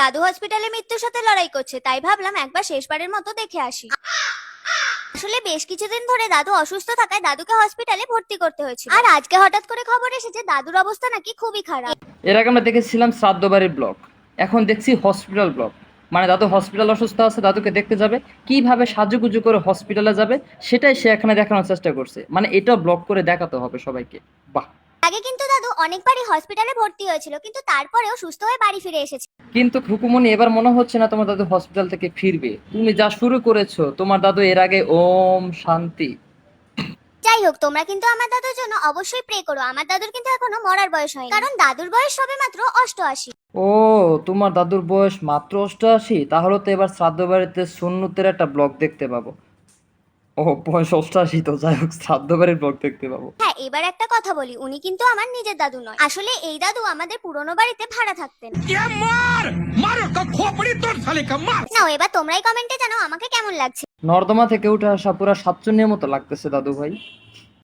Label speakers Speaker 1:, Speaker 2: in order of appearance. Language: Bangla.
Speaker 1: দাদু হসপিটালে মৃত্যুর সাথে লড়াই করছে, তাই ভাবলাম একবার শেষবারের মতো দেখে আসি। আসলে বেশ কিছুদিন ধরে দাদু অসুস্থ থাকায় দাদুকে হসপিটালে ভর্তি করতে হয়েছিল। আর আজকে হঠাৎ করে খবর এসেছে দাদুর অবস্থা নাকি খুবই খারাপ।
Speaker 2: এর আগে আমরা দেখেছিলাম শ্রাদ্ধ বাড়ির ব্লগ, এখন দেখছি হসপিটাল ব্লগ। মানে দাদু হসপিটাল অসুস্থ আছে, দাদুকে দেখতে যাবে, কিভাবে সাজুগুজু করে হসপিটালে যাবে সেটাই সে এখানে দেখানোর চেষ্টা করছে। মানে এটা ব্লগ করে দেখাতে হবে সবাইকে। বাহ।
Speaker 1: আগে কিন্তু দাদু অনেকবারই হসপিটালে ভর্তি হয়েছিল, কিন্তু তারপরেও সুস্থ হয়ে বাড়ি ফিরে এসেছে।
Speaker 2: কিন্তু খুকুমনি, এবার মনে হচ্ছে না তোমার দাদু হসপিটাল থেকে ফিরবে। তুমি যা শুরু করেছো, তোমার দাদু এর আগে ওম শান্তি।
Speaker 1: যাই হোক, তোমরা কিন্তু আমার দাদুর জন্য অবশ্যই প্রে করো। আমার দাদুর কিন্তু এখনো মরার বয়স হয়নি, কারণ দাদুর বয়স সবে মাত্র 88।
Speaker 2: ও, তোমার দাদুর বয়স মাত্র 88? তাহলে তো এবার শ্রাদ্ধ বাড়িতে সুন্নতের একটা ব্লগ দেখতে পাবো। ও, বয়স 88? তো যাই হোক, শ্রাদ্ধ বাড়ির ব্লগ দেখতে পাবো।
Speaker 1: হ্যাঁ, এবার একটা কথা বলি, উনি কিন্তু আমার নিজের দাদু নয়। আসলে এই দাদু আমাদের পুরনো বাড়িতে ভাড়া থাকতেন। নাও, এবার তোমরাই কমেন্টে জানাও আমাকে কেমন লাগছে।
Speaker 2: নর্দমা থেকে উঠে আসা পুরা সাতচুন্নির মতো লাগতেছে দাদু ভাই।